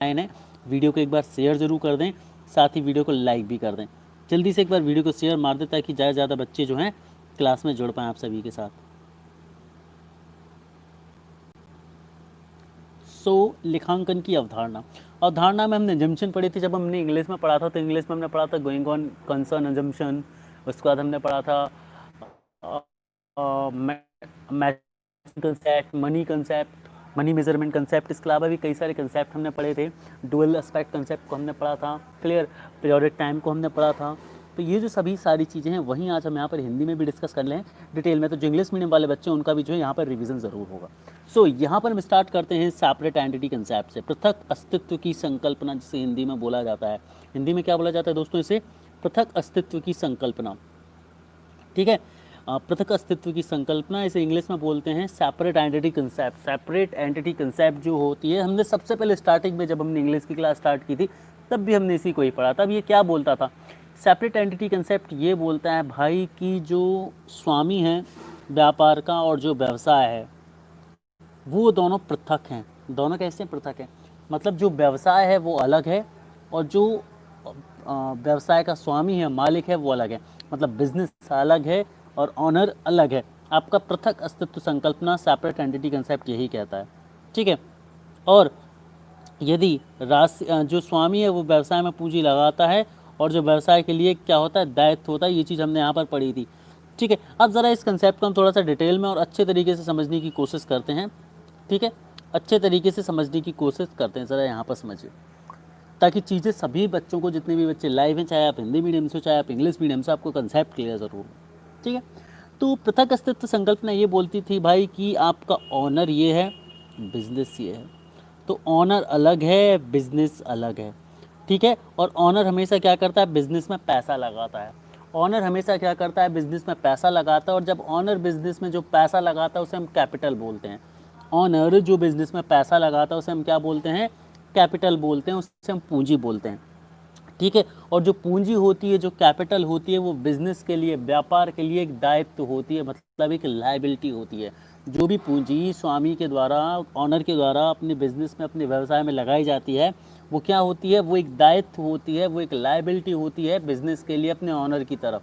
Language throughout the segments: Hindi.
लाइन है, वीडियो को एक बार शेयर जरूर कर दें, साथ ही वीडियो को लाइक भी कर दें। जल्दी से एक बार वीडियो को शेयर मार दें ताकि ज़्यादा से ज़्यादा बच्चे जो हैं क्लास में जुड़ पाएँ आप सभी के साथ। लेखांकन की अवधारणा। अवधारणा में हमने जम्पशन पढ़ी थी, जब हमने इंग्लिश में पढ़ा था तो इंग्लिश में हमने पढ़ा था गोइंग ऑन कंसर्न अजम्पशन, उसके बाद हमने पढ़ा था concept, money concept, money measurement concept. इसके अलावा भी कई सारे कंसेप्ट हमने पढ़े थे। डुअल एस्पेक्ट कंसेप्ट को हमने पढ़ा था, क्लियर, पीरियोडिक टाइम को हमने पढ़ा था। तो ये जो सभी सारी चीज़ें हैं वहीं आज हम यहाँ पर हिंदी में भी डिस्कस कर लें डिटेल में, तो जो इंग्लिश मीडियम वाले बच्चे हैं उनका भी जो है यहाँ पर रिवीजन ज़रूर होगा। यहाँ पर हम स्टार्ट करते हैं सेपरेट एंटिटी कंसेप्ट से, पृथक अस्तित्व की संकल्पना, जिसे हिंदी में बोला जाता है। हिंदी में क्या बोला जाता है दोस्तों? इसे पृथक अस्तित्व की संकल्पना, ठीक है। पृथक अस्तित्व की संकल्पना, इसे इंग्लिश में बोलते हैं separate entity concept. Separate entity concept जो होती है, हमने सबसे पहले स्टार्टिंग में जब हमने इंग्लिश की क्लास स्टार्ट की थी तब भी हमने इसी को ही पढ़ा। तब ये क्या बोलता था? सेपरेट एंटिटी कंसेप्ट ये बोलता है भाई कि जो स्वामी है व्यापार का और जो व्यवसाय है वो दोनों पृथक हैं। दोनों कैसे पृथक हैं? मतलब जो व्यवसाय है वो अलग है और जो व्यवसाय का स्वामी है, मालिक है, वो अलग है। मतलब बिजनेस अलग है और ऑनर अलग है। आपका पृथक अस्तित्व संकल्पना सेपरेट एंटिटी कंसेप्ट यही कहता है, ठीक है। और यदि जो स्वामी है वो व्यवसाय में पूंजी लगाता है और जो व्यवसाय के लिए क्या होता है, दायित्व होता है, ये चीज़ हमने यहाँ पर पढ़ी थी, ठीक है। अब ज़रा इस कंसेप्ट को हम थोड़ा सा डिटेल में और अच्छे तरीके से समझने की कोशिश करते हैं, ठीक है। अच्छे तरीके से समझने की कोशिश करते हैं, ज़रा यहाँ पर समझिए, ताकि चीज़ें सभी बच्चों को, जितने भी बच्चे लाइव हैं, चाहे आप हिंदी मीडियम से चाहे आप इंग्लिश मीडियम से, आपको कंसेप्ट क्लियर ज़रूर हो, ठीक है। तो पृथक अस्तित्व संकल्पना ये बोलती थी भाई कि आपका ऑनर ये है, बिजनेस ये है। तो ऑनर अलग है, बिजनेस अलग है, ठीक है। और ऑनर हमेशा क्या करता है? बिजनेस में पैसा लगाता है। ऑनर हमेशा क्या करता है? बिजनेस में पैसा लगाता है। और जब ऑनर बिजनेस में जो पैसा लगाता है उसे हम कैपिटल बोलते हैं। ऑनर जो बिजनेस में पैसा लगाता है उसे हम क्या बोलते हैं? कैपिटल बोलते हैं, उससे हम पूंजी बोलते हैं, ठीक है। और जो पूंजी होती है, जो कैपिटल होती है, वो बिजनेस के लिए, व्यापार के लिए एक दायित्व होती है, मतलब एक लायबिलिटी होती है। जो भी पूंजी स्वामी के द्वारा, ऑनर के द्वारा अपने बिजनेस में, अपने व्यवसाय में लगाई जाती है, वो क्या होती है? वो एक दायित्व होती है, वो एक लायबिलिटी होती है बिजनेस के लिए अपने ऑनर की तरफ।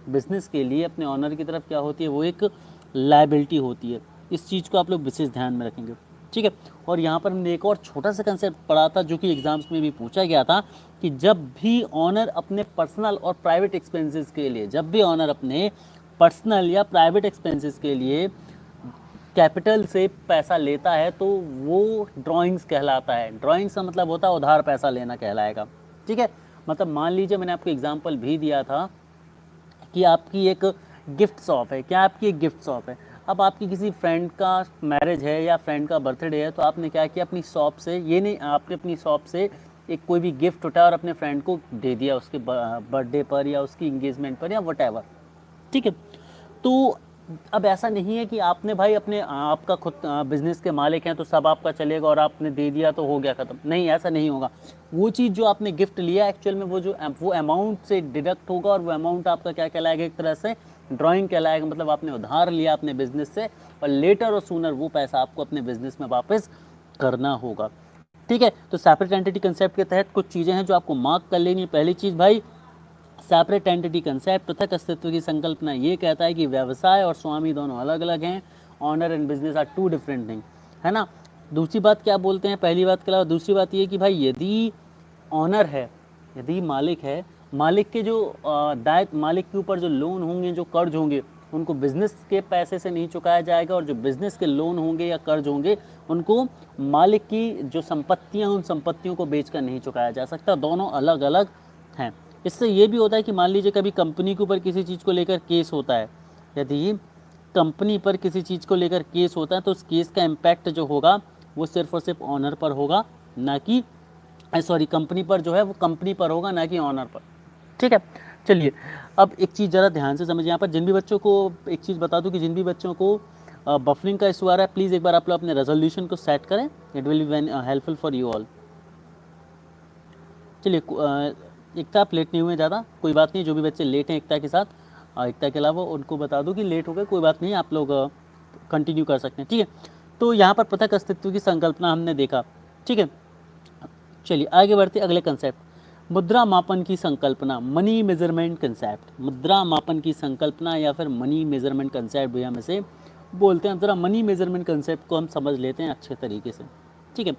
बिजनेस के लिए अपने ऑनर की तरफ क्या होती है? वो एक लायबिलिटी होती है। इस चीज़ को आप लोग विशेष ध्यान में रखेंगे, ठीक है। और यहाँ पर हमने एक और छोटा सा कंसेप्ट पढ़ा था जो कि एग्जाम्स में भी पूछा गया था, कि जब भी ऑनर अपने पर्सनल और प्राइवेट एक्सपेंसेस के लिए, जब भी ऑनर अपने पर्सनल या प्राइवेट एक्सपेंसेस के लिए कैपिटल से पैसा लेता है तो वो ड्राइंग्स कहलाता है। ड्राइंग्स का मतलब होता है उधार पैसा लेना कहलाएगा, ठीक है। मतलब मान लीजिए, मैंने आपको एग्जाम्पल भी दिया था कि आपकी एक गिफ्ट शॉप है। क्या आपकी एक गिफ्ट शॉप है? अब आपकी किसी फ्रेंड का मैरिज है या फ्रेंड का बर्थडे है, तो आपने क्या किया? अपनी शॉप से, ये नहीं, आपने अपनी शॉप से एक कोई भी गिफ्ट उठाया और अपने फ्रेंड को दे दिया उसके बर्थडे पर या उसकी इंगेजमेंट पर या वटेवर, ठीक है। तो अब ऐसा नहीं है कि आपने भाई अपने, आपका खुद बिजनेस के मालिक हैं तो सब आपका चलेगा और आपने दे दिया तो हो गया ख़त्म। नहीं, ऐसा नहीं होगा। वो चीज़ जो आपने गिफ्ट लिया एक्चुअल में वो अमाउंट से डिडक्ट होगा और वो अमाउंट आपका क्या कहलाएगा? एक तरह से ड्राइंग कहलाएगा। मतलब आपने उधार लिया अपने बिजनेस से और लेटर और सूनर वो पैसा आपको अपने बिजनेस में वापस करना होगा, ठीक है। तो सेपरेट एंटिटी कंसेप्ट के तहत कुछ चीज़ें हैं जो आपको मार्क कर लेनी है। पहली चीज़ भाई, सेपरेट एंटिटी कंसेप्ट, पृथक अस्तित्व की संकल्पना ये कहता है कि व्यवसाय और स्वामी दोनों अलग अलग हैं। Honour and business are two different thing, है ना। दूसरी बात क्या बोलते हैं? पहली बात के अलावा दूसरी बात ये कि भाई यदि ऑनर है, यदि मालिक है, मालिक के जो दायित्व, मालिक के ऊपर जो लोन होंगे, जो कर्ज होंगे, उनको बिजनेस के पैसे से नहीं चुकाया जाएगा। और जो बिजनेस के लोन होंगे या कर्ज होंगे उनको मालिक की जो संपत्तियां, उन संपत्तियों को बेचकर नहीं चुकाया जा सकता। दोनों अलग अलग हैं। इससे ये भी होता है कि मान लीजिए कभी कंपनी के ऊपर किसी चीज़ को लेकर केस होता है, यदि कंपनी पर किसी चीज़ को लेकर केस होता है तो उस केस का इम्पैक्ट जो होगा वो सिर्फ और सिर्फ ऑनर पर होगा, ना कि कंपनी पर जो है वो कंपनी पर होगा, ना कि ऑनर पर, ठीक है। चलिए, अब एक चीज़ ज़रा ध्यान से समझिए। यहाँ पर जिन भी बच्चों को, एक चीज़ बता दूँ कि जिन भी बच्चों को बफरिंग का इशू आ रहा है, प्लीज़ एक बार आप लोग अपने रेजोल्यूशन को सेट करें। It will be helpful for you all. चलिए, एकता आप लेट नहीं हुए ज़्यादा, कोई बात नहीं। जो भी बच्चे लेट हैं एकता के साथ, एकता के अलावा उनको बता दूं कि लेट हो गए, कोई बात नहीं, आप लोग कंटिन्यू कर सकते हैं, ठीक है। तो यहाँ पर पृथक अस्तित्व की संकल्पना हमने देखा, ठीक है। चलिए आगे बढ़ते अगले कंसेप्ट, मुद्रा मापन की संकल्पना, मनी मेजरमेंट कंसेप्ट। मुद्रा मापन की संकल्पना या फिर मनी मेजरमेंट कंसेप्ट भी हम इसे बोलते हैं। जरा मनी मेजरमेंट कंसेप्ट को हम समझ लेते हैं अच्छे तरीके से, ठीक है।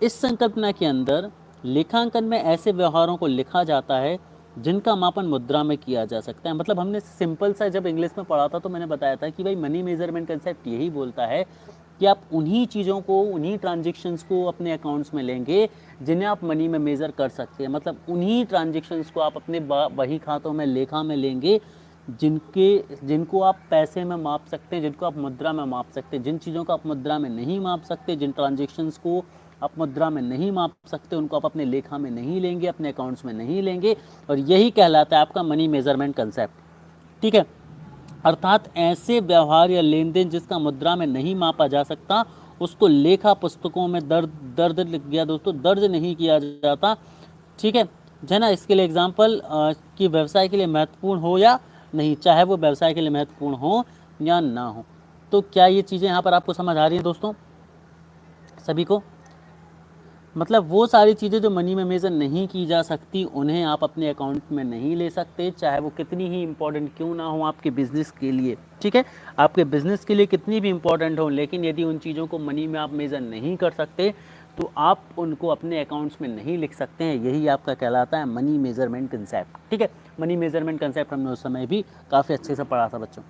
इस संकल्पना के अंदर लेखांकन में ऐसे व्यवहारों को लिखा जाता है जिनका मापन मुद्रा में किया जा सकता है। मतलब हमने सिंपल सा जब इंग्लिश में पढ़ा था तो मैंने बताया था कि भाई मनी मेजरमेंट कंसेप्ट यही बोलता है कि आप उन्हीं चीज़ों को, उन्हीं ट्रांजेक्शन्स को अपने अकाउंट्स में लेंगे जिन्हें आप मनी में मेज़र कर सकते हैं। मतलब उन्हीं ट्रांजेक्शन्स को आप अपने बही खातों में, लेखा में लेंगे जिनको आप पैसे में माप सकते हैं, जिनको आप मुद्रा में माप सकते हैं। जिन चीज़ों को आप मुद्रा में नहीं माप सकते, जिन ट्रांजेक्शन्स को आप मुद्रा में नहीं माप सकते, उनको आप अपने लेखा में नहीं लेंगे, अपने अकाउंट्स में नहीं लेंगे, और यही कहलाता है आपका मनी मेजरमेंट कंसेप्ट, ठीक है। अर्थात ऐसे व्यवहार या लेन देन जिसका मुद्रा में नहीं मापा जा सकता उसको लेखा पुस्तकों में दर्ज किया दोस्तों, दर्ज नहीं किया जाता, ठीक है ना। इसके लिए एग्जाम्पल कि व्यवसाय के लिए महत्वपूर्ण हो या नहीं, चाहे वो व्यवसाय के लिए महत्वपूर्ण हो या ना हो। तो क्या ये चीज़ें यहाँ पर आपको समझ आ रही हैं दोस्तों सभी को? मतलब वो सारी चीज़ें जो मनी में मेजर नहीं की जा सकती उन्हें आप अपने अकाउंट में नहीं ले सकते, चाहे वो कितनी ही इंपॉर्टेंट क्यों ना हो आपके बिजनेस के लिए, ठीक है। आपके बिजनेस के लिए कितनी भी इंपॉर्टेंट हो, लेकिन यदि उन चीज़ों को मनी में आप मेजर नहीं कर सकते तो आप उनको अपने अकाउंट्स में नहीं लिख सकते हैं। यही आपका कहलाता है मनी मेजरमेंट कंसेप्ट, ठीक है। मनी मेजरमेंट कंसेप्ट हमने उस समय भी काफ़ी अच्छे से पढ़ा था बच्चों।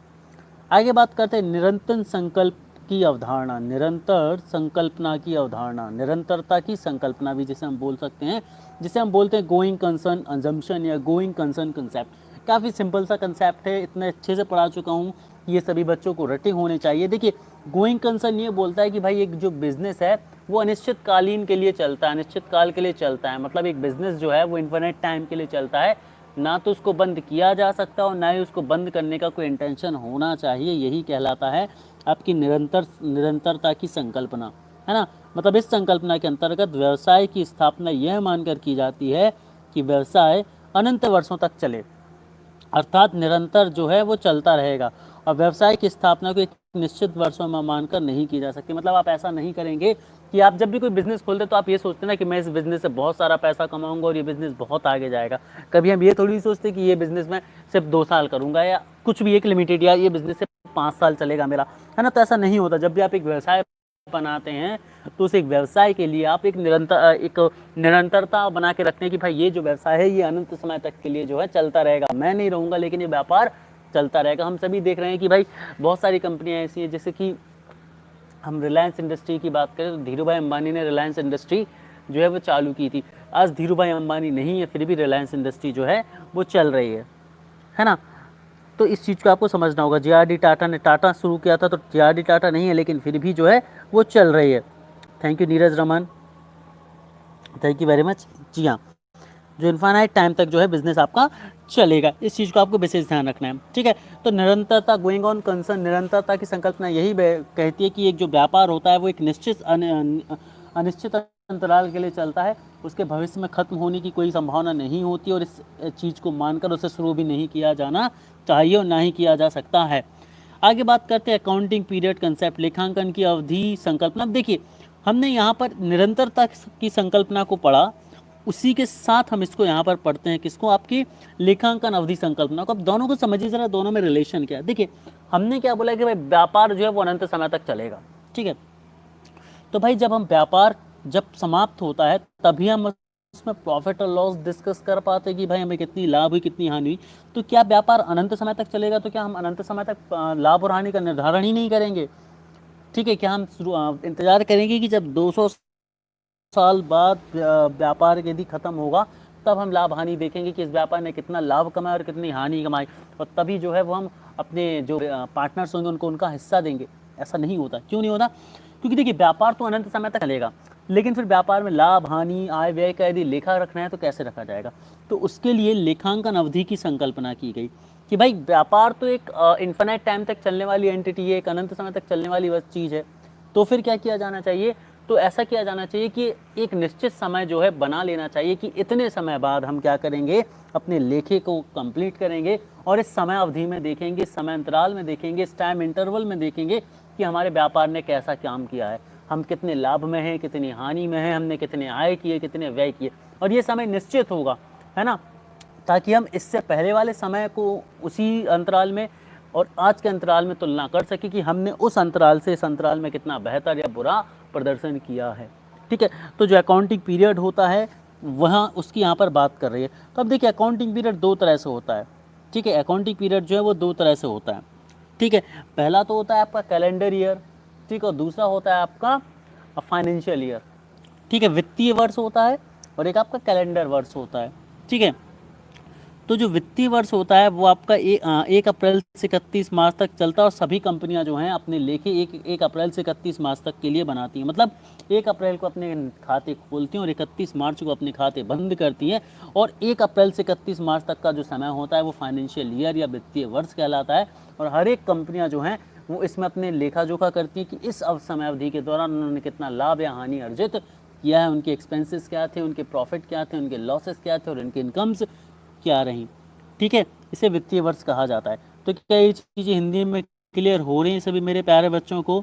आगे बात करते हैं निरंतर संकल्प की अवधारणा, निरंतर संकल्पना की अवधारणा, निरंतरता की संकल्पना भी जिसे हम बोल सकते हैं, जिसे हम बोलते हैं गोइंग कंसर्न अजम्पशन या गोइंग कंसर्न कंसेप्ट। काफ़ी सिंपल सा कंसेप्ट है, इतने अच्छे से पढ़ा चुका हूँ, ये सभी बच्चों को रटे होने चाहिए। देखिए गोइंग कंसर्न ये बोलता है कि भाई एक जो बिज़नेस है वो अनिश्चित कालीन के लिए चलता है, अनिश्चित काल के लिए चलता है। मतलब एक बिज़नेस जो है वो इन्फिनिट टाइम के लिए चलता है, ना तो उसको बंद किया जा सकता और ना ही उसको बंद करने का कोई इंटेंशन होना चाहिए। यही कहलाता है आपकी निरंतरता की संकल्पना, है ना। मतलब इस संकल्पना के अंतर्गत व्यवसाय की स्थापना यह मानकर की जाती है कि व्यवसाय अनंत वर्षों तक चले, अर्थात निरंतर जो है वो चलता रहेगा, और व्यवसाय की स्थापना को एक निश्चित वर्षों में मानकर नहीं की जा सकती। मतलब आप ऐसा नहीं करेंगे कि आप जब भी कोई बिज़नेस खोलते तो आप ये सोचते ना कि मैं इस बिज़नेस से बहुत सारा पैसा कमाऊंगा और ये बिज़नेस बहुत आगे जाएगा। कभी हम ये थोड़ी सोचते कि ये बिज़नेस मैं सिर्फ 2 साल करूंगा या कुछ भी एक लिमिटेड, या ये बिज़नेस सिर्फ 5 साल चलेगा मेरा, है ना। तो ऐसा नहीं होता। जब भी आप एक व्यवसाय बनाते हैं तो उस एक व्यवसाय के लिए आप एक निरंतरता बना के रखते हैं कि भाई ये जो व्यवसाय है ये अनंत समय तक के लिए जो है चलता रहेगा। मैं नहीं रहूँगा लेकिन ये व्यापार चलता रहेगा। हम सभी देख रहे हैं कि भाई बहुत सारी कंपनियां ऐसी हैं, जैसे कि हम रिलायंस इंडस्ट्री की बात करें तो धीरूभाई अंबानी ने रिलायंस इंडस्ट्री जो है वो चालू की थी। आज धीरूभाई अंबानी नहीं है, फिर भी रिलायंस इंडस्ट्री जो है वो चल रही है ना। तो इस चीज़ को आपको समझना होगा। JRD टाटा ने टाटा शुरू किया था तो JRD टाटा नहीं है, लेकिन फिर भी जो है वो चल रही है। Thank you Neeraj Raman, thank you very much. जी हाँ, जो इन्फाइनाइट टाइम तक जो है बिजनेस आपका चलेगा, इस चीज़ को आपको विशेष ध्यान रखना है, ठीक है। तो निरंतरता, गोइंग ऑन कंसर्न, निरंतरता की संकल्पना यही कहती है कि एक जो व्यापार होता है वो एक निश्चित अनिश्चित अंतराल के लिए चलता है, उसके भविष्य में खत्म होने की कोई संभावना नहीं होती, और इस चीज़ को मानकर उसे शुरू भी नहीं किया जाना चाहिए और ना ही किया जा सकता है। आगे बात करते हैं अकाउंटिंग पीरियड कंसेप्ट, लेखांकन की अवधि संकल्पना। अब देखिए हमने यहाँ पर निरंतरता की संकल्पना को पढ़ा, उसी के साथ हम इसको यहाँ पर पढ़ते हैं, किसको, आपकी लेखांकन अवधि संकल्पना को। अब दोनों को समझिए जरा, दोनों में रिलेशन क्या है। देखिए हमने क्या बोला कि भाई व्यापार जो है वो अनंत समय तक चलेगा, ठीक है। तो भाई जब हम व्यापार जब समाप्त होता है तभी हम उसमें प्रॉफिट और लॉस डिस्कस कर पाते कि भाई हमें कितनी लाभ हुई, कितनी हानि हुई। तो क्या व्यापार अनंत समय तक चलेगा? तो क्या हम अनंत समय तक लाभ और हानि का निर्धारण ही नहीं करेंगे? ठीक है, क्या हम इंतजार करेंगे कि जब 200 साल बाद व्यापार यदि खत्म होगा तब हम लाभ हानि देखेंगे कि इस व्यापार ने कितना लाभ कमाया और कितनी हानि कमाई, और तभी जो है वो हम अपने जो पार्टनर्स होंगे उनको उनका हिस्सा देंगे? ऐसा नहीं होता। क्यों नहीं होता? क्योंकि देखिए व्यापार तो अनंत समय तक चलेगा, लेकिन फिर व्यापार में लाभ हानि आय व्यय का यदि लेखा रखना है तो कैसे रखा जाएगा? तो उसके लिए लेखांकन अवधि की संकल्पना की गई कि भाई व्यापार तो एक इन्फिनाइट टाइम तक चलने वाली एंटिटी है, एक अनंत समय तक चलने वाली बस चीज़ है। तो फिर क्या किया जाना चाहिए? तो ऐसा किया जाना चाहिए कि एक निश्चित समय जो है बना लेना चाहिए कि इतने समय बाद हम क्या करेंगे, अपने लेखे को कंप्लीट करेंगे, और इस समय अवधि में देखेंगे, इस समय अंतराल में देखेंगे, इस टाइम इंटरवल में देखेंगे कि हमारे व्यापार ने कैसा काम किया है। हम कितने लाभ में हैं, कितनी हानि में हैं, हमने कितने आय किए, कितने व्यय किए, और ये समय निश्चित होगा, है ना, ताकि हम इससे पहले वाले समय को उसी अंतराल में और आज के अंतराल में तुलना कर सके कि हमने उस अंतराल से इस अंतराल में कितना बेहतर या बुरा प्रदर्शन किया है। ठीक है, तो जो अकाउंटिंग पीरियड होता है वहाँ उसकी यहाँ पर बात कर रही है। तो अब देखिए अकाउंटिंग पीरियड दो तरह से होता है। ठीक है, अकाउंटिंग पीरियड जो है वो दो तरह से होता है। ठीक है, पहला तो होता है आपका कैलेंडर ईयर, ठीक है, और दूसरा होता है आपका फाइनेंशियल ईयर। ठीक है, वित्तीय वर्ष होता है और एक आपका कैलेंडर वर्ष होता है। ठीक है, तो जो वित्तीय वर्ष होता है वो आपका 1 अप्रैल से 31 मार्च तक चलता है, और सभी कंपनियां जो हैं अपने लेखे 1 अप्रैल से 31 मार्च तक के लिए बनाती हैं। मतलब 1 अप्रैल को अपने खाते खोलती हैं और 31 मार्च को अपने खाते बंद करती हैं, और 1 अप्रैल से 31 मार्च तक का जो समय होता है वो फाइनेंशियल ईयर या वित्तीय वर्ष कहलाता है। और हर एक कंपनियाँ जो हैं वो इसमें अपने लेखा जोखा करती हैं कि इस समय अवधि के दौरान उन्होंने कितना लाभ या हानि अर्जित किया है, उनके एक्सपेंसेस क्या थे, उनके प्रॉफिट क्या थे, उनके लॉसेस क्या थे और उनके इनकम्स क्या रही। ठीक है, इसे वित्तीय वर्ष कहा जाता है। तो क्या ये चीज़ें हिंदी में क्लियर हो रही हैं सभी मेरे प्यारे बच्चों को?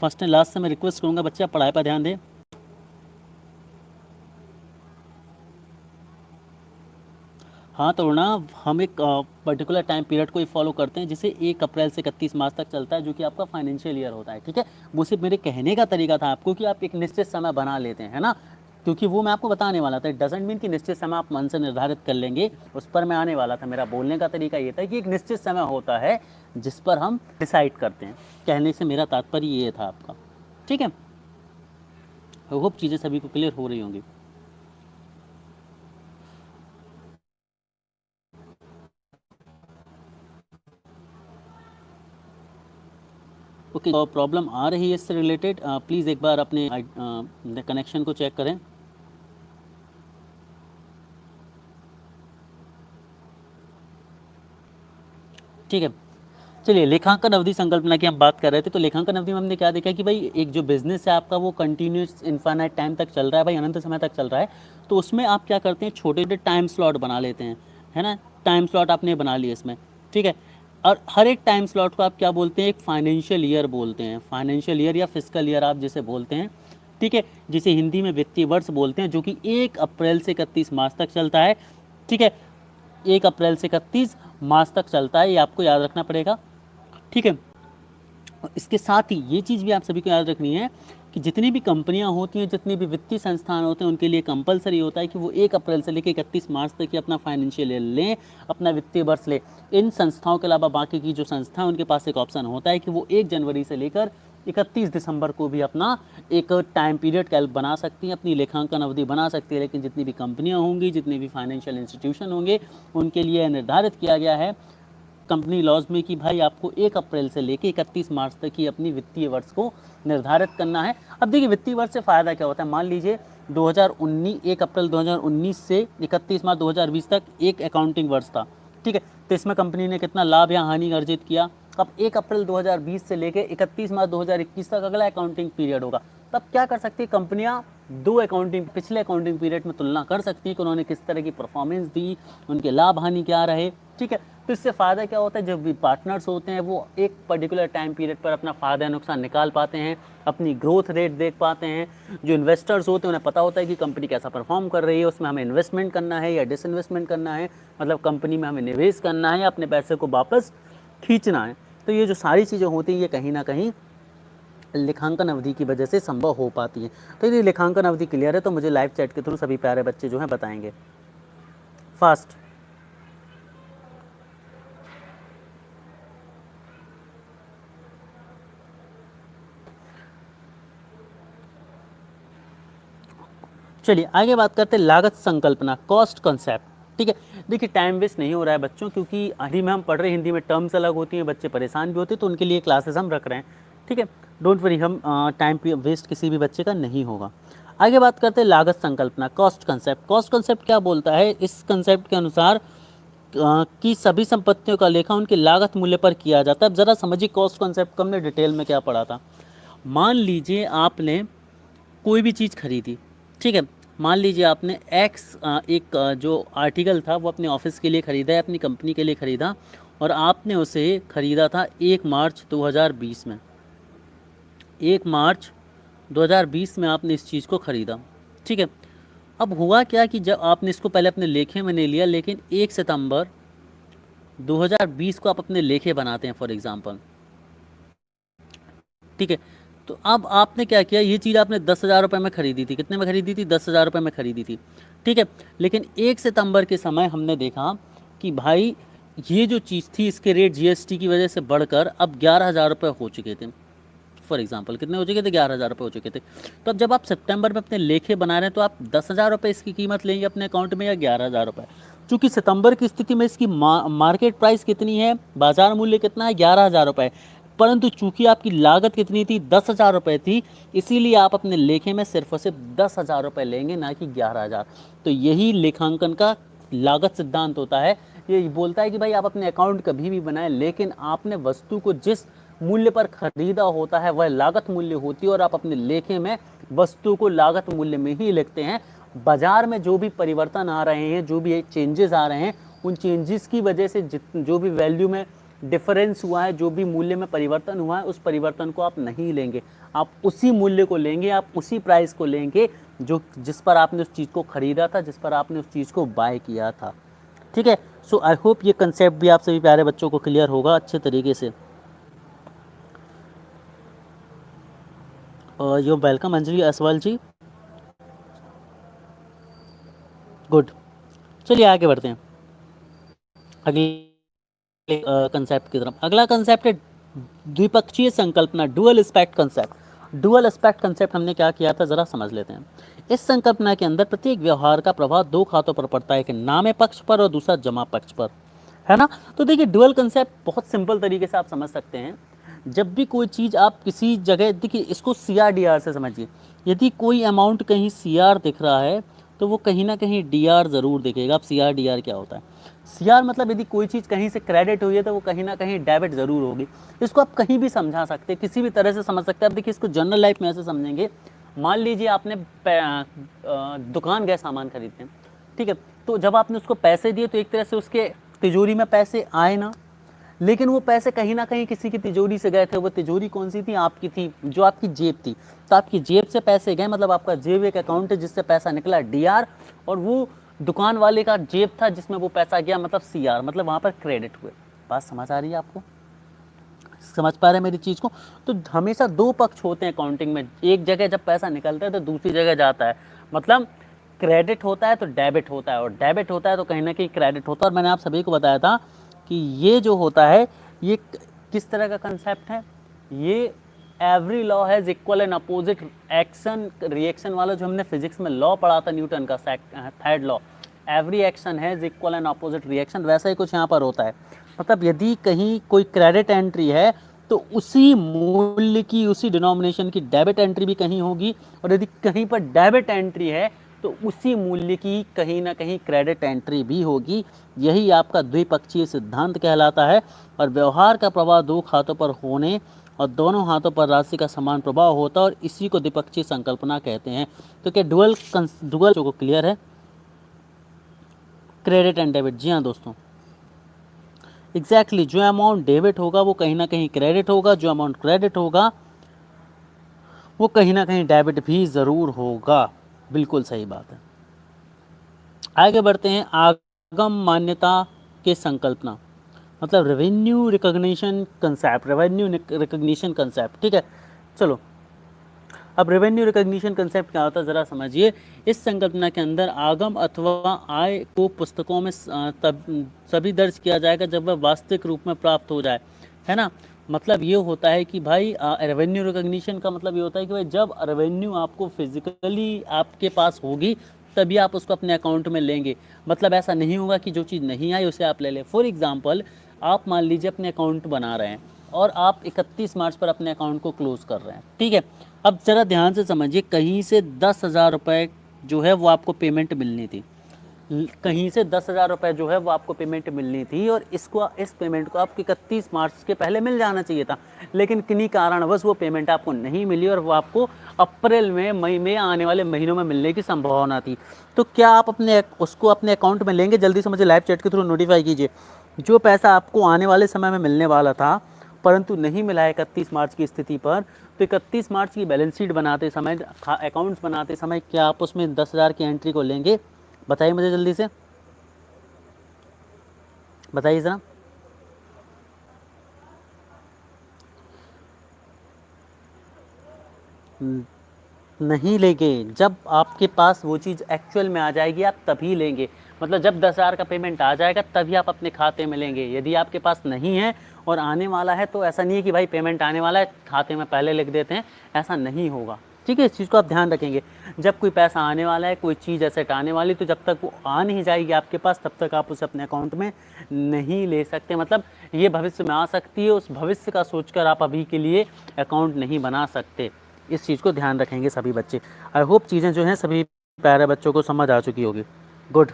फर्स्ट एंड लास्ट से मैं रिक्वेस्ट करूंगा बच्चे आप पढ़ाई पर ध्यान दें। हाँ तो ना हम एक पर्टिकुलर टाइम पीरियड को ही फॉलो करते हैं जिसे 1 अप्रैल से 31 मार्च तक चलता है, जो कि आपका फाइनेंशियल ईयर होता है। ठीक है, वो सिर्फ मेरे कहने का तरीका था आपको कि आप एक निश्चित समय बना लेते हैं, है ना, क्योंकि वो मैं आपको बताने वाला था। इट डजेंट मीन कि निश्चित समय आप मन से निर्धारित कर लेंगे, उस पर मैं आने वाला था। मेरा बोलने का तरीका ये था कि एक निश्चित समय होता है जिस पर हम डिसाइड करते हैं। कहने से मेरा तात्पर्य ये था आपका। ठीक है, आई होप चीज़ें सभी को क्लियर हो रही होंगी। ओके, प्रॉब्लम आ रही है इससे रिलेटेड, प्लीज़ एक बार अपने कनेक्शन को चेक करें। ठीक है, चलिए लेखांकन अवधि संकल्पना की हम बात कर रहे थे। तो लेखांकन अवधि में हमने क्या देखा कि भाई एक जो बिजनेस है आपका वो कंटिन्यूस इनफाइनाइट टाइम तक चल रहा है, भाई अनंत समय तक चल रहा है। तो उसमें आप क्या करते हैं, छोटे छोटे टाइम स्लॉट बना लेते हैं, है ना, टाइम स्लॉट आपने बना लिए इसमें। ठीक है, और हर एक टाइम स्लॉट को आप क्या बोलते हैं, एक फाइनेंशियल ईयर बोलते हैं। फाइनेंशियल ईयर या फिस्कल ईयर आप जिसे बोलते हैं। ठीक है, जिसे हिंदी में वित्तीय वर्ष बोलते हैं, जो कि 1 अप्रैल से 31 मार्च तक चलता है। ठीक है, 1 अप्रैल से 31 मार्च तक चलता है, ये आपको याद रखना पड़ेगा। ठीक है, इसके साथ ही ये चीज़ भी आप सभी को याद रखनी है कि जितनी भी कंपनियां होती हैं, जितने भी वित्तीय संस्थान होते हैं, उनके लिए कंपलसरी होता है कि वो 1 अप्रैल से लेकर 31 मार्च तक ही अपना फाइनेंशियल ईयर लें, अपना वित्तीय वर्ष लें। इन संस्थाओं के अलावा बाकी की जो संस्था है उनके पास एक ऑप्शन होता है कि वो 1 जनवरी से लेकर 31 दिसंबर को भी अपना एक टाइम पीरियड कैल्क बना सकती हैं, अपनी लेखांकन अवधि बना सकती है। लेकिन जितनी भी कंपनियां होंगी, जितने भी फाइनेंशियल इंस्टीट्यूशन होंगे, उनके लिए निर्धारित किया गया है कंपनी लॉज में कि भाई आपको 1 अप्रैल से लेकर 31 मार्च तक ही अपनी वित्तीय वर्ष को निर्धारित करना है। अब देखिए वित्तीय वर्ष से फ़ायदा क्या होता है, मान लीजिए 2019 1 अप्रैल 2019 से 31 मार्च 2020 तक एक अकाउंटिंग वर्ष था। ठीक है, तो इसमें कंपनी ने कितना लाभ या हानि अर्जित किया। अब 1 अप्रैल 2020 से लेकर 31 मार्च 2021 तक अगला अकाउंटिंग पीरियड होगा। तब क्या कर सकती है कंपनियां, पिछले अकाउंटिंग पीरियड में तुलना कर सकती है कि उन्होंने किस तरह की परफॉर्मेंस दी, उनके लाभ हानि क्या रहे। ठीक है, तो इससे फ़ायदा क्या होता है, जब भी पार्टनर्स होते हैं वो एक पर्टिकुलर टाइम पीरियड पर अपना फ़ायदा नुकसान निकाल पाते हैं, अपनी ग्रोथ रेट देख पाते हैं। जो इन्वेस्टर्स होते हैं उन्हें पता होता है कि कंपनी कैसा परफॉर्म कर रही है, उसमें हमें इन्वेस्टमेंट करना है या डिसइन्वेस्टमेंट करना है, मतलब कंपनी में हमें निवेश करना है या अपने पैसे को वापस खींचना है। तो ये जो सारी चीज़ें होती हैं ये कहीं ना कहीं लेखांकन अवधि की वजह से संभव हो पाती है। तो यदि लेखांकन अवधि क्लियर है तो मुझे लाइव चैट के थ्रू सभी प्यारे बच्चे जो हैं बताएंगे फास्ट। चलिए आगे बात करते हैं लागत संकल्पना, कॉस्ट कॉन्सेप्ट। ठीक है, देखिए टाइम वेस्ट नहीं हो रहा है बच्चों, क्योंकि हिंदी में हम पढ़ रहे हैं, हिंदी में टर्म्स अलग होती हैं, बच्चे परेशान भी होते हैं, तो उनके लिए क्लासेस हम रख रहे हैं। ठीक है, डोंट वरी, हम टाइम वेस्ट किसी भी बच्चे का नहीं होगा। आगे बात करते हैं लागत संकल्पना, कॉस्ट कंसेप्ट। कॉस्ट कंसेप्ट क्या बोलता है, इस कंसेप्ट के अनुसार कि सभी संपत्तियों का लेखा उनके लागत मूल्य पर किया जाता है। अब ज़रा समझिए कॉस्ट कंसेप्ट को हमने डिटेल में क्या पढ़ा था। मान लीजिए आपने कोई भी चीज़ खरीदी, ठीक है, मान लीजिए आपने एक जो आर्टिकल था वो अपने ऑफिस के लिए ख़रीदा है, अपनी कंपनी के लिए ख़रीदा, और आपने उसे ख़रीदा था 1 मार्च 2020 में। 1 मार्च 2020 में आपने इस चीज़ को ख़रीदा, ठीक है। अब हुआ क्या कि जब आपने इसको पहले अपने लेखे में नहीं लिया, लेकिन 1 सितंबर 2020 को आप अपने लेखे बनाते हैं फॉर एग्ज़ाम्पल, ठीक है। तो अब आपने क्या किया, ये चीज़ आपने 10,000 रुपये में ख़रीदी थी। कितने में ख़रीदी थी? 10,000 रुपये में ख़रीदी थी, ठीक है। लेकिन 1 सितंबर के समय हमने देखा कि भाई ये जो चीज़ थी इसके रेट जीएसटी की वजह से बढ़कर अब 11,000 रुपये हो चुके थे। फॉर एग्जाम्पल कितने हो चुके थे? 11,000 रुपये हो चुके थे। तो अब जब आप सितंबर में अपने लेखे बना रहे हैं तो आप 10,000 रुपये इसकी कीमत लेंगे अपने अकाउंट में या 11,000 रुपये? चूँकि सितंबर की स्थिति में इसकी मार्केट प्राइस कितनी है, बाजार मूल्य कितना है? 11,000 रुपये। परंतु चूंकि आपकी लागत कितनी थी? 10,000 रुपये थी, इसीलिए आप अपने लेखे में सिर्फ और सिर्फ 10,000 रुपये लेंगे, ना कि 11,000। तो यही लेखांकन का लागत सिद्धांत होता है। ये बोलता है कि भाई आप अपने अकाउंट कभी भी बनाएं, लेकिन आपने वस्तु को जिस मूल्य पर खरीदा होता है वह लागत मूल्य होती है, और आप अपने लेखे में वस्तु को लागत मूल्य में ही लिखते हैं। बाजार में जो भी परिवर्तन आ रहे हैं, जो भी चेंजेस आ रहे हैं, उन चेंजेस की वजह से जो भी वैल्यू में डिफरेंस हुआ है, जो भी मूल्य में परिवर्तन हुआ है, उस परिवर्तन को आप नहीं लेंगे। आप उसी मूल्य को लेंगे, आप उसी प्राइस को लेंगे जिस पर आपने उस चीज़ को खरीदा था, जिस पर आपने उस चीज़ को बाय किया था, ठीक है। सो आई होप ये कंसेप्ट भी आप सभी प्यारे बच्चों को क्लियर होगा अच्छे तरीके से। यो वेलकम अंजलि असवाल जी, गुड। चलिए आगे बढ़ते हैं अगले कंसेप्ट की तरफ। अगला कंसेप्ट है द्विपक्षीय संकल्पना, dual aspect concept. Dual aspect concept हमने क्या किया था, जरा समझ लेते हैं। इस संकल्पना के अंदर प्रत्येक व्यवहार का प्रभाव दो खातों पर पड़ता है, एक नामे पक्ष पर और दूसरा जमा पक्ष पर, है ना। तो देखिए डुअल कंसेप्ट बहुत सिंपल तरीके से आप समझ सकते हैं। जब भी कोई चीज़ आप किसी जगह, देखिए इसको CR/DR से समझिए। यदि कोई अमाउंट कहीं CR दिख रहा है तो वो कहीं ना कहीं DR ज़रूर दिखेगा। अब CR/DR क्या होता है? CR मतलब यदि कोई चीज़ कहीं से क्रेडिट हुई है तो वो कहीं ना कहीं डेबिट ज़रूर होगी। इसको आप कहीं भी समझा सकते हैं, किसी भी तरह से समझ सकते हैं। अब देखिए इसको जनरल लाइफ में ऐसे समझेंगे। मान लीजिए आपने दुकान गए सामान खरीदते हैं, ठीक है। तो जब आपने उसको पैसे दिए तो एक तरह से उसके तिजोरी में पैसे आए ना, लेकिन वो पैसे कहीं ना कहीं किसी की तिजोरी से गए थे। वो तिजोरी कौन सी थी? आपकी थी, जो आपकी जेब थी। तो आपकी जेब से पैसे गए, मतलब आपका जेब एक अकाउंट है जिससे पैसा निकला DR, और वो दुकान वाले का जेब था जिसमें वो पैसा गया, मतलब CR, मतलब वहाँ पर क्रेडिट हुए। बात समझ आ रही है आपको? समझ पा रहे हैं मेरी चीज़ को? तो हमेशा दो पक्ष होते हैं अकाउंटिंग में। एक जगह जब पैसा निकलता है तो दूसरी जगह जाता है। मतलब क्रेडिट होता है तो डेबिट होता है, और डेबिट होता है तो कहीं ना कहीं क्रेडिट होता है। और मैंने आप सभी को बताया था कि ये जो होता है ये किस तरह का कंसेप्ट है। ये every law has equal and opposite action reaction वाला जो हमने फिजिक्स में लॉ पढ़ा था, न्यूटन का third law, every action has equal and opposite reaction, वैसा ही कुछ यहाँ पर होता है। मतलब यदि कहीं कोई क्रेडिट एंट्री है तो उसी मूल्य की, उसी डिनोमिनेशन की डेबिट एंट्री भी कहीं होगी, और यदि कहीं पर डेबिट एंट्री है तो उसी मूल्य की कहीं ना कहीं क्रेडिट एंट्री भी होगी। यही आपका द्विपक्षीय सिद्धांत कहलाता है। और व्यवहार का प्रभाव दो खातों पर होने और दोनों हाथों पर राशि का समान प्रभाव होता है, और इसी को द्विपक्षीय संकल्पना कहते हैं। तो क्या डुअल को क्लियर है? क्रेडिट एंड डेबिट, जी हाँ दोस्तों, एग्जैक्टली जो अमाउंट डेबिट होगा वो कहीं ना कहीं क्रेडिट होगा, जो अमाउंट क्रेडिट होगा वो कहीं ना कहीं डेबिट भी ज़रूर होगा। बिल्कुल सही बात है। आगे बढ़ते हैं। आगम मान्यता के संकल्पना, मतलब revenue recognition concept, revenue recognition concept, ठीक है। चलो अब रेवेन्यू रिकॉग्निशन कंसेप्ट क्या होता है ज़रा समझिए। इस संकल्पना के अंदर आगम अथवा आय को पुस्तकों में तभी दर्ज किया जाएगा जब वह वास्तविक रूप में प्राप्त हो जाए, है ना। मतलब ये होता है कि भाई रेवेन्यू रिकॉग्निशन का मतलब ये होता है कि भाई जब रेवेन्यू आपको फिजिकली आपके पास होगी तभी आप उसको अपने अकाउंट में लेंगे। मतलब ऐसा नहीं होगा कि जो चीज़ नहीं आई उसे आप ले लें। फॉर एग्जांपल आप मान लीजिए अपने अकाउंट बना रहे हैं और आप 31 मार्च पर अपने अकाउंट को क्लोज कर रहे हैं, ठीक है। अब ज़रा ध्यान से समझिए, कहीं से 10,000 रुपये जो है वो आपको पेमेंट मिलनी थी, कहीं से 10,000 रुपये जो है वो आपको पेमेंट मिलनी थी, और इस पेमेंट को आपको 31 मार्च के पहले मिल जाना चाहिए था। लेकिन किन्हीं कारणवश वो पेमेंट आपको नहीं मिली और वो आपको अप्रैल में, मई में, आने वाले महीनों में मिलने की संभावना थी। तो क्या आप उसको अपने अकाउंट में लेंगे? जल्दी से मुझे लाइव चैट के थ्रू नोटिफाई कीजिए। जो पैसा आपको आने वाले समय में मिलने वाला था परंतु नहीं मिला है 31 मार्च की स्थिति पर, तो 31 मार्च की बैलेंस शीट बनाते समय, अकाउंट्स बनाते समय, क्या आप उसमें 10,000 की एंट्री को लेंगे? बताइए मुझे जल्दी से, बताइए ज़रा। नहीं लेंगे, जब आपके पास वो चीज़ एक्चुअल में आ जाएगी आप तभी लेंगे। मतलब जब 10,000 का पेमेंट आ जाएगा तभी आप अपने खाते में लेंगे। यदि आपके पास नहीं है और आने वाला है तो ऐसा नहीं है कि भाई पेमेंट आने वाला है खाते में पहले लिख देते हैं, ऐसा नहीं होगा। ठीक है, इस चीज़ को आप ध्यान रखेंगे। जब कोई पैसा आने वाला है, कोई चीज़ एसेट आने वाली, तो जब तक वो आ नहीं जाएगी आपके पास तब तक आप उसे अपने अकाउंट में नहीं ले सकते। मतलब ये भविष्य में आ सकती है, उस भविष्य का सोचकर आप अभी के लिए अकाउंट नहीं बना सकते। इस चीज़ को ध्यान रखेंगे सभी बच्चे। आई होप चीज़ें जो हैं सभी प्यारे बच्चों को समझ आ चुकी होगी। गुड,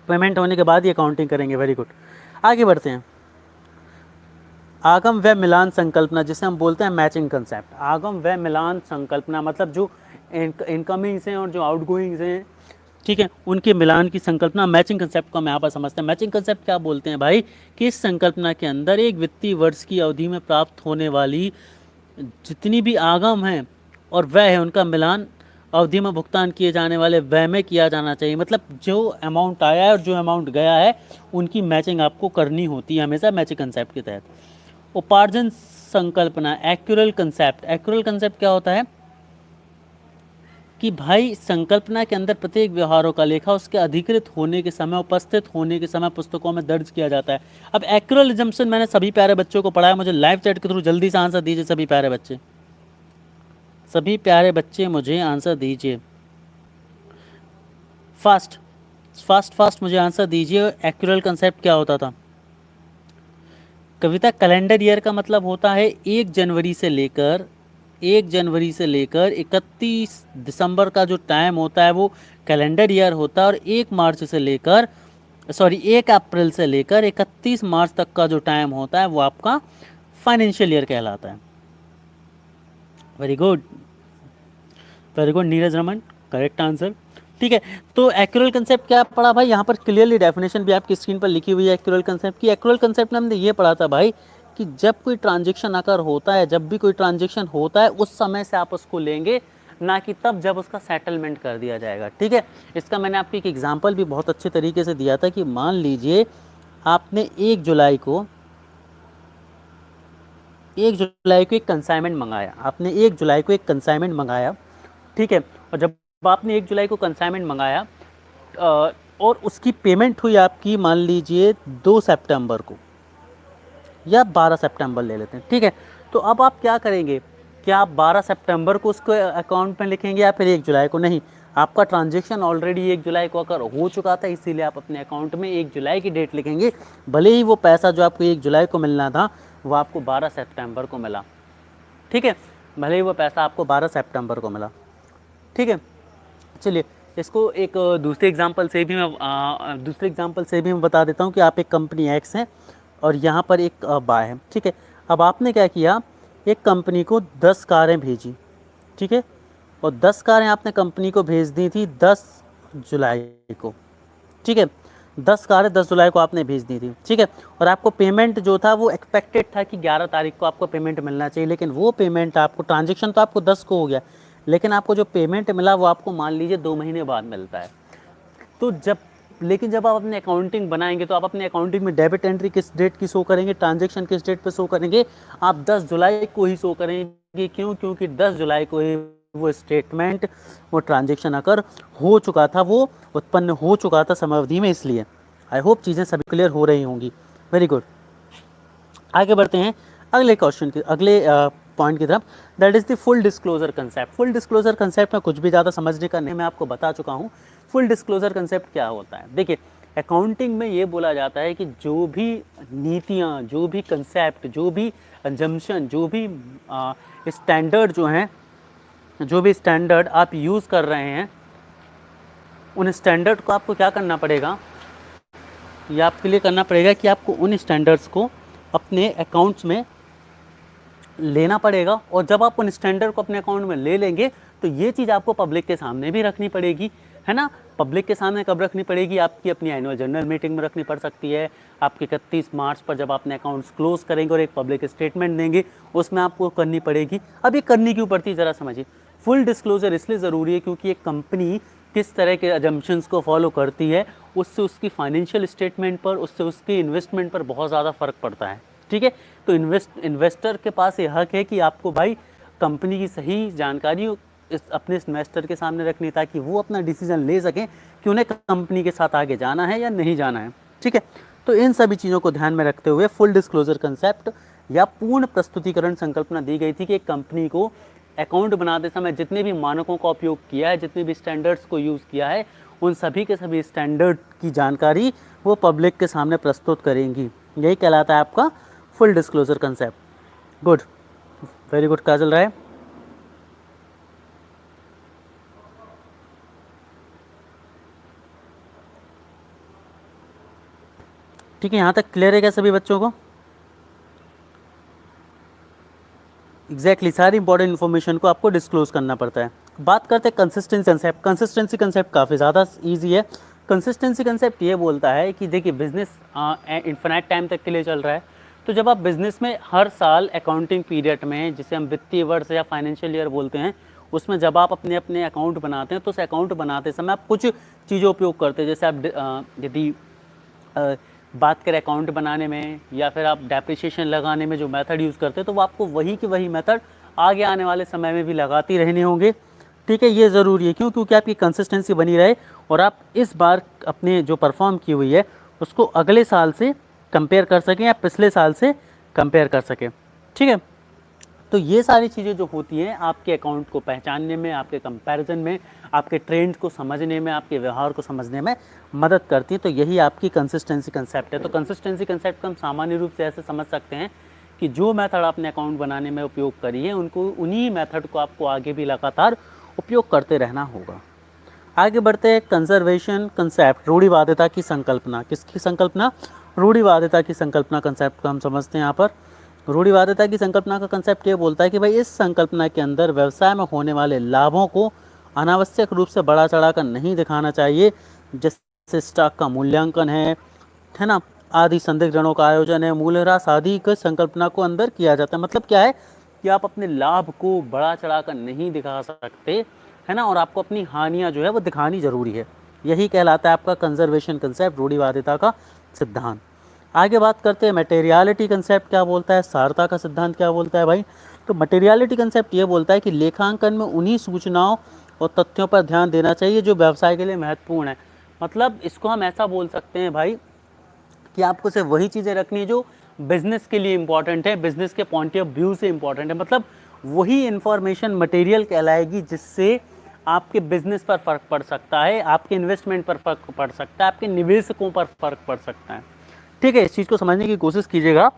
पेमेंट होने के बाद ही अकाउंटिंग करेंगे, वेरी गुड। आगे बढ़ते हैं। आगम व मिलान संकल्पना, जिसे हम बोलते हैं मैचिंग कंसेप्ट। आगम व मिलान संकल्पना मतलब जो इनकमिंग्स हैं और जो आउटगोइंग्स हैं, ठीक है, उनके मिलान की संकल्पना, मैचिंग कंसेप्ट को हम यहाँ पर समझते हैं। मैचिंग कंसेप्ट क्या बोलते हैं भाई, कि इस संकल्पना के अंदर एक वित्तीय वर्ष की अवधि में प्राप्त होने वाली जितनी भी आगम हैं और व्यय है, उनका मिलान अवधि में भुगतान किए जाने वाले व्यय में किया जाना चाहिए। मतलब जो अमाउंट आया है और जो अमाउंट गया है उनकी मैचिंग आपको करनी होती है हमेशा मैचिंग कंसेप्ट के तहत। उपार्जन संकल्पना, एक्यूरल कंसेप्ट। एक्यूरल कंसेप्ट क्या होता है कि भाई संकल्पना के अंदर प्रत्येक व्यवहारों का लेखा उसके अधिकृत होने के समय, उपस्थित होने के समय पुस्तकों में दर्ज किया जाता है। अब एक्यूरल एजम्पशन मैंने सभी प्यारे बच्चों को पढ़ाया, मुझे लाइव चैट के थ्रू जल्दी से आंसर दीजिए सभी प्यारे बच्चे, सभी प्यारे बच्चे मुझे आंसर दीजिए, फास्ट फास्ट फास्ट मुझे आंसर दीजिए। एक्यूरल कंसेप्ट क्या होता था? कविता, कैलेंडर ईयर का मतलब होता है 1 जनवरी से लेकर 31 दिसंबर का जो टाइम होता है वो कैलेंडर ईयर होता है, और 1 अप्रैल से लेकर 31 मार्च तक का जो टाइम होता है वो आपका फाइनेंशियल ईयर कहलाता है। Very good, very good Neeraj Raman, correct answer. ठीक है, तो एक्यूरल कंसेप्ट क्या पढ़ा भाई, यहाँ पर क्लियरली डेफिनेशन भी आपकी स्क्रीन पर लिखी हुई है एक्यूरल कंसेप्ट की। एक्यूरल कंसेप्ट में हमने ये पढ़ा था भाई कि जब कोई ट्रांजेक्शन आकर होता है, जब भी कोई ट्रांजेक्शन होता है उस समय से आप उसको लेंगे, ना कि तब जब उसका सेटलमेंट कर दिया जाएगा। ठीक है, इसका मैंने आपको एक एग्जांपल भी बहुत अच्छे तरीके से दिया था कि मान लीजिए आपने 1 जुलाई को एक कंसाइनमेंट मंगाया, आपने 1 जुलाई को एक कंसाइनमेंट मंगाया। ठीक है, और जब आपने 1 जुलाई को कंसाइनमेंट मंगाया और उसकी पेमेंट हुई आपकी मान लीजिए 2 सितंबर को या 12 सितंबर ले लेते हैं। ठीक है, तो अब आप क्या करेंगे, क्या आप 12 सितंबर को उसको अकाउंट में लिखेंगे या फिर 1 जुलाई को? नहीं, आपका ट्रांजेक्शन ऑलरेडी 1 जुलाई को अगर हो चुका था, इसीलिए आप अपने अकाउंट में 1 जुलाई की डेट लिखेंगे, भले ही वो पैसा जो आपको 1 जुलाई को मिलना था वो आपको 12 सितंबर को मिला। ठीक है, भले ही वो पैसा आपको 12 सितंबर को मिला। ठीक है, चलिए इसको एक दूसरे एग्जांपल से भी मैं बता देता हूँ कि आप एक कंपनी एक्स हैं और यहाँ पर एक बाय है। ठीक है, अब आपने क्या किया, एक कंपनी को 10 कारें भेजी। ठीक है, और 10 कारें आपने कंपनी को भेज दी थी 10 जुलाई को। ठीक है, 10 कारें 10 जुलाई को आपने भेज दी थी। ठीक है, और आपको पेमेंट जो था वो एक्सपेक्टेड था कि 11 तारीख को आपको पेमेंट मिलना चाहिए, लेकिन वो पेमेंट आपको, ट्रांजेक्शन तो आपको 10 को हो गया, लेकिन आपको जो पेमेंट मिला वो आपको मान लीजिए 2 महीने बाद मिलता है। तो जब आप अपने अकाउंटिंग बनाएंगे तो आप अपने अकाउंटिंग में डेबिट एंट्री किस डेट की शो करेंगे, ट्रांजैक्शन किस डेट पे शो करेंगे? आप 10 जुलाई को ही शो करेंगे। क्यों? क्योंकि 10 जुलाई को ही वो स्टेटमेंट, वो ट्रांजैक्शन अगर हो चुका था, वो उत्पन्न हो चुका था समयावधि में, इसलिए। आई होप चीज़ें सभी क्लियर हो रही होंगी। वेरी गुड, आगे बढ़ते हैं अगले क्वेश्चन की, अगले पॉइंट की तरफ। That is the full disclosure concept. Full disclosure concept में कुछ भी ज़्यादा समझने का नहीं, मैं आपको बता चुका हूँ फुल डिस्क्लोजर कंसेप्ट क्या होता है। देखिए, अकाउंटिंग में ये बोला जाता है कि जो भी नीतियाँ, जो भी कंसेप्ट, जो भी अजम्पशन, जो भी स्टैंडर्ड जो हैं, जो भी स्टैंडर्ड आप यूज़ कर रहे हैं, उन स्टैंडर्ड को आपको क्या करना पड़ेगा, ये आपके लिए करना पड़ेगा कि आपको उन स्टैंडर्ड्स को अपने अकाउंट्स में लेना पड़ेगा। और जब आप उन स्टैंडर्ड को अपने अकाउंट में ले लेंगे तो ये चीज़ आपको पब्लिक के सामने भी रखनी पड़ेगी है ना। पब्लिक के सामने कब रखनी पड़ेगी? आपकी अपनी एनुअल जनरल मीटिंग में रखनी पड़ सकती है, आपके 31 मार्च पर जब अपने अकाउंट्स क्लोज करेंगे और एक पब्लिक स्टेटमेंट देंगे, उसमें आपको करनी पड़ेगी। अब ये करनी क्यों पड़ती है ज़रा समझिए। फुल डिस्क्लोजर इसलिए ज़रूरी है क्योंकि एक कंपनी किस तरह के अजम्पशंस को फॉलो करती है, उससे उसकी फाइनेंशियल स्टेटमेंट पर, उससे उसकी इन्वेस्टमेंट पर बहुत ज़्यादा फ़र्क पड़ता है। ठीक है, तो इन्वेस्टर के पास ये हक है कि आपको भाई कंपनी की सही जानकारी अपने इन्वेस्टर के सामने रखनी, ताकि वो अपना डिसीजन ले सकें कि उन्हें कंपनी के साथ आगे जाना है या नहीं जाना है। ठीक है, तो इन सभी चीज़ों को ध्यान में रखते हुए फुल डिस्क्लोजर कंसेप्ट या पूर्ण प्रस्तुतिकरण संकल्पना दी गई थी कि एक कंपनी को अकाउंट बनाते समय जितने भी मानकों का उपयोग किया है, जितने भी स्टैंडर्ड्स को यूज़ किया है, उन सभी के सभी स्टैंडर्ड की जानकारी वो पब्लिक के सामने प्रस्तुत करेंगी। यही कहलाता है आपका full disclosure concept. Good, very good. क्या चल रहा है? ठीक है, यहाँ तक क्लियर है क्या सभी बच्चों को? एग्जैक्टली सारी इंपॉर्टेंट इन्फॉर्मेशन को आपको डिस्क्लोज करना पड़ता है। बात करते हैं कंसिस्टेंसी कंसेप्ट। कंसिस्टेंसी कंसेप्ट काफ़ी ज़्यादा ईजी है। कंसिस्टेंसी कंसेप्ट ये बोलता है कि देखिए बिजनेस इन्फिनाइट टाइम तक के लिए चल रहा है, तो जब आप बिजनेस में हर साल अकाउंटिंग पीरियड में, जिसे हम वित्तीय वर्ष या फाइनेंशियल ईयर बोलते हैं, उसमें जब आप अपने अपने अकाउंट बनाते हैं तो उस अकाउंट बनाते समय आप कुछ चीज़ों उपयोग करते हैं। जैसे आप यदि बात करें अकाउंट बनाने में या फिर आप डेप्रिसिएशन लगाने में जो मेथड यूज़ करते हैं, तो वो आपको वही के वही मेथड आगे आने वाले समय में भी लगाते रहने होंगे। ठीक है, ये ज़रूरी है। क्यों? क्योंकि आपकी कंसिस्टेंसी बनी रहे और आप इस बार अपने जो परफॉर्म की हुई है उसको अगले साल से कंपेयर कर सकें या पिछले साल से कंपेयर कर सकें। ठीक है, तो ये सारी चीज़ें जो होती हैं आपके अकाउंट को पहचानने में, आपके कंपैरिजन में, आपके ट्रेंड को समझने में, आपके व्यवहार को समझने में मदद करती है। तो यही आपकी कंसिस्टेंसी कंसेप्ट है। तो कंसिस्टेंसी कंसेप्ट को हम सामान्य रूप से ऐसे समझ सकते हैं कि जो मेथड आपने अकाउंट बनाने में उपयोग करी है, उनको उन्हीं मेथड को आपको आगे भी लगातार उपयोग करते रहना होगा। आगे बढ़ते हैं। कंजर्वेशन कंसेप्ट, रूढ़िवादिता की संकल्पना। किसकी संकल्पना? रूढ़िवादिता की संकल्पना कंसेप्ट को हम समझते हैं यहाँ पर। रूढ़िवादिता की संकल्पना का कंसेप्ट ये बोलता है कि भाई इस संकल्पना के अंदर व्यवसाय में होने वाले लाभों को अनावश्यक रूप से बढ़ा चढ़ाकर नहीं दिखाना चाहिए, जैसे स्टॉक का मूल्यांकन है ना, आदि संदिग्ध ऋणों का आयोजन है, मूल्यह्रास आदि की संकल्पना को अंदर किया जाता है। मतलब क्या है कि आप अपने लाभ को बढ़ा चढ़ाकर नहीं दिखा सकते, है ना, और आपको अपनी हानियाँ जो है वो दिखानी जरूरी है। यही कहलाता है आपका कंजर्वेशन कंसेप्ट, रूढ़िवादिता का सिद्धांत। आगे बात करते हैं मटेरियलिटी कंसेप्ट क्या बोलता है, सारता का सिद्धांत क्या बोलता है भाई। तो मटेरियलिटी कंसेप्ट ये बोलता है कि लेखांकन में उन्हीं सूचनाओं और तथ्यों पर ध्यान देना चाहिए जो व्यवसाय के लिए महत्वपूर्ण है। मतलब इसको हम ऐसा बोल सकते हैं भाई कि आपको सिर्फ वही चीज़ें रखनी है जो बिज़नेस के लिए इंपॉर्टेंट है, बिज़नेस के पॉइंट ऑफ व्यू से इंपॉर्टेंट है। मतलब वही इंफॉर्मेशन मटेरियल कहलाएगी जिससे आपके बिजनेस पर फ़र्क पड़ सकता है, आपके इन्वेस्टमेंट पर फ़र्क पड़ सकता है, आपके निवेशकों पर फ़र्क पड़ सकता है। ठीक है, इस चीज़ को समझने की कोशिश कीजिएगा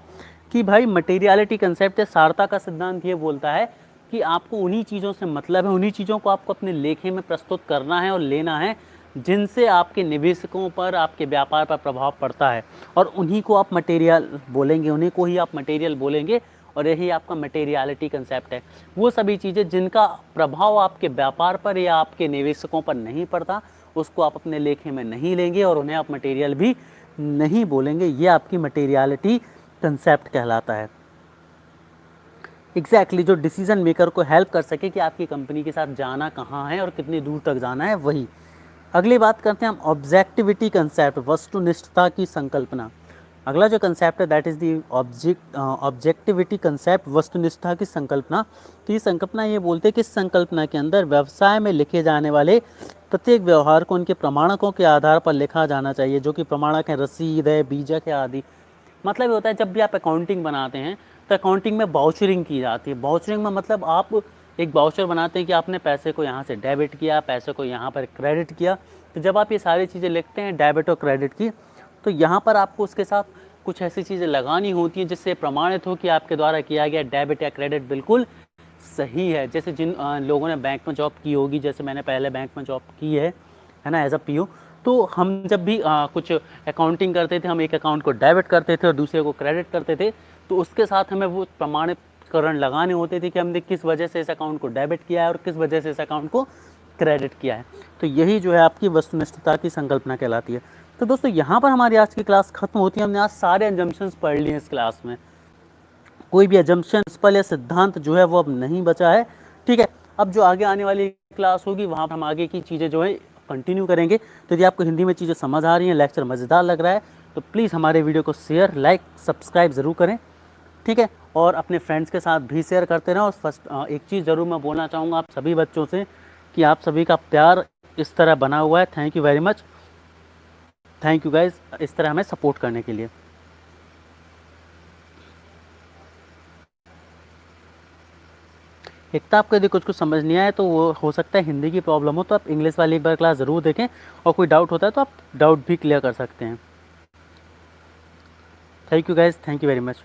कि भाई मटेरियलिटी कंसेप्ट है, सारता का सिद्धांत ये बोलता है कि आपको उन्हीं चीज़ों से मतलब है, उन्हीं चीज़ों को आपको अपने लेखे में प्रस्तुत करना है और लेना है जिनसे आपके निवेशकों पर, आपके व्यापार पर प्रभाव पड़ता है, और उन्हीं को आप मटेरियल बोलेंगे, उन्हीं को ही आप मटेरियल बोलेंगे। और यही आपका मटेरियलिटी कंसेप्ट है। वो सभी चीज़ें जिनका प्रभाव आपके व्यापार पर या आपके निवेशकों पर नहीं पड़ता, उसको आप अपने लेखे में नहीं लेंगे और उन्हें आप मटेरियल भी नहीं बोलेंगे। ये आपकी मटेरियलिटी कंसेप्ट कहलाता है। एग्जैक्टली जो डिसीजन मेकर को हेल्प कर सके कि आपकी कंपनी के साथ जाना कहाँ है और कितनी दूर तक जाना है, वही। अगली बात करते हैं हम ऑब्जेक्टिविटी कंसेप्ट, वस्तुनिष्ठता की संकल्पना। अगला जो कंसेप्ट है that is the objectivity concept, वस्तुनिष्ठता की संकल्पना। तो ये संकल्पना ये बोलते हैं कि इस संकल्पना के अंदर व्यवसाय में लिखे जाने वाले प्रत्येक व्यवहार को उनके प्रमाणकों के आधार पर लिखा जाना चाहिए, जो कि प्रमाणक है रसीद है, बीजक है आदि। मतलब ये होता है जब भी आप अकाउंटिंग बनाते हैं तो अकाउंटिंग में बाउचरिंग की जाती है। बाउचरिंग में मतलब आप एक बाउचर बनाते हैं कि आपने पैसे को यहाँ से डेबिट किया, पैसे को यहाँ पर क्रेडिट किया। तो जब आप ये सारी चीज़ें लिखते हैं डेबिट और क्रेडिट की, तो यहाँ पर आपको उसके साथ कुछ ऐसी चीज़ें लगानी होती हैं जिससे प्रमाणित हो कि आपके द्वारा किया गया डेबिट या क्रेडिट बिल्कुल सही है। जैसे जिन लोगों ने बैंक में जॉब की होगी, जैसे मैंने पहले बैंक में जॉब की है ना, एज अ पीओ, तो हम जब भी कुछ अकाउंटिंग करते थे, हम एक अकाउंट को डेबिट करते थे और दूसरे को क्रेडिट करते थे, तो उसके साथ हमें वो प्रमाणितकरण लगाने होते थे कि हमने किस वजह से इस अकाउंट को डेबिट किया है और किस वजह से इस अकाउंट को क्रेडिट किया है। तो यही जो है आपकी वस्तुनिष्ठता की संकल्पना कहलाती है। तो दोस्तों यहाँ पर हमारी आज की क्लास खत्म होती है। हमने आज सारे एजम्पशंस पढ़ लिए इस क्लास में, कोई भी एजम्पशन प्रिंसिपल या सिद्धांत जो है वो अब नहीं बचा है। ठीक है, अब जो आगे आने वाली क्लास होगी वहाँ पर हम आगे की चीज़ें जो है कंटिन्यू करेंगे। तो यदि आपको हिंदी में चीज़ें समझ आ रही हैं, लेक्चर मज़ेदार लग रहा है, तो प्लीज़ हमारे वीडियो को शेयर, लाइक, सब्सक्राइब ज़रूर करें। ठीक है, और अपने फ्रेंड्स के साथ भी शेयर करते रहें। और फर्स्ट एक चीज़ ज़रूर मैं बोलना चाहूँगा आप सभी बच्चों से कि आप सभी का प्यार इस तरह बना हुआ है। Thank you very much, thank you guys, इस तरह हमें सपोर्ट करने के लिए। एक तो आपको यदि कुछ समझ नहीं आए तो वो हो सकता है हिंदी की प्रॉब्लम हो, तो आप इंग्लिश वाली एक बार क्लास ज़रूर देखें, और कोई डाउट होता है तो आप डाउट भी क्लियर कर सकते हैं। Thank you guys, thank you very much.